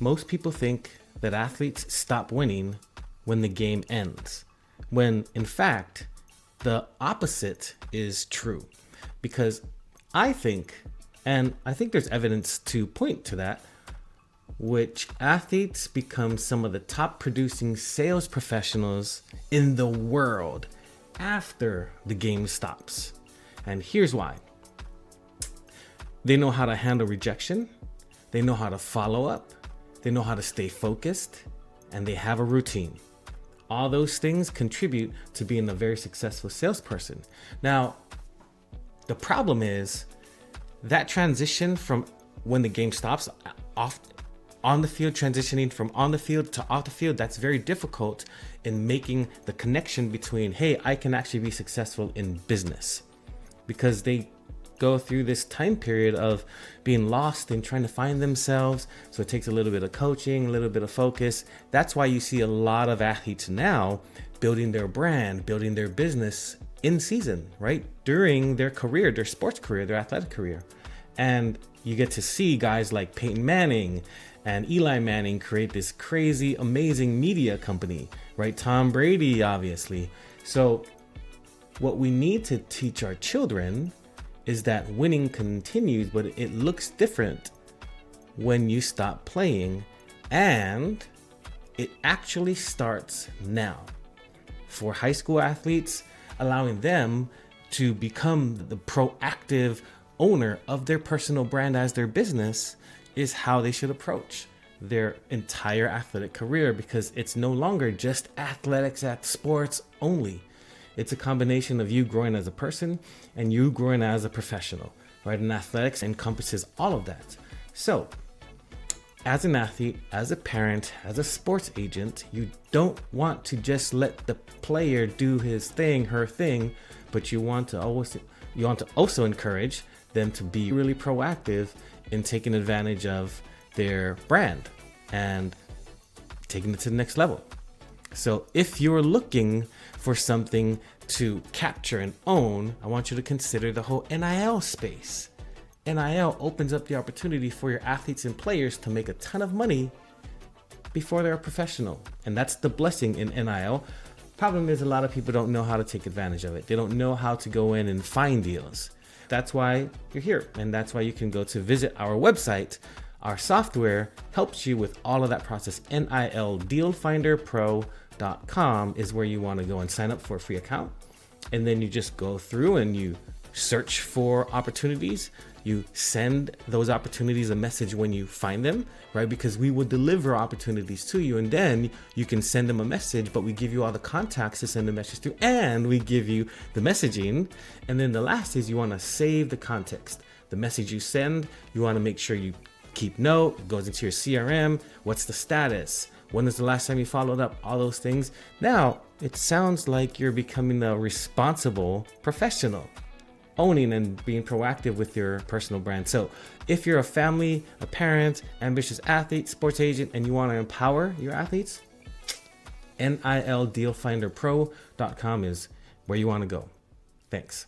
Most people think that athletes stop winning when the game ends, when in fact, the opposite is true. Because I think, and I think there's evidence to point to that, which athletes become some of the top producing sales professionals in the world after the game stops. And here's why. They know how to handle rejection, they know how to follow up, they know how to stay focused, and they have a routine. All those things contribute to being a very successful salesperson. Now, the problem is that transition from when the game stops off on the field, transitioning from on the field to off the field, that's very difficult in making the connection between, hey, I can actually be successful in business, because they go through this time period of being lost and trying to find themselves. So it takes a little bit of coaching, a little bit of focus. That's why you see a lot of athletes now building their brand, building their business in season, right? During their career, their sports career, their athletic career. And you get to see guys like Peyton Manning and Eli Manning create this crazy, amazing media company, right? Tom Brady, obviously. So what we need to teach our children is that winning continues, but it looks different when you stop playing, and it actually starts now. For high school athletes, allowing them to become the proactive owner of their personal brand as their business is how they should approach their entire athletic career, because it's no longer just athletics at sports only. It's a combination of you growing as a person and you growing as a professional, right? And athletics encompasses all of that. So as an athlete, as a parent, as a sports agent, you don't want to just let the player do his thing, her thing, but you want to also encourage them to be really proactive in taking advantage of their brand and taking it to the next level. So if you're looking for something to capture and own, I want you to consider the whole NIL space. NIL opens up the opportunity for your athletes and players to make a ton of money before they're a professional. And that's the blessing in NIL. Problem is, a lot of people don't know how to take advantage of it. They don't know how to go in and find deals. That's why you're here. And that's why you can go to visit our website. Our software helps you with all of that process. NILdealfinderpro.com is where you want to go and sign up for a free account. And then you just go through and you search for opportunities. You send those opportunities a message when you find them, right? Because we will deliver opportunities to you, and then you can send them a message, but we give you all the contacts to send the message to, and we give you the messaging. And then the last is you want to save the context. The message you send, you want to make sure you keep note. It goes into your CRM. What's the status? When was the last time you followed up? All those things. Now, it sounds like you're becoming a responsible professional, owning and being proactive with your personal brand. So if you're a family, a parent, ambitious athlete, sports agent, and you want to empower your athletes, NILdealfinderpro.com is where you want to go. Thanks.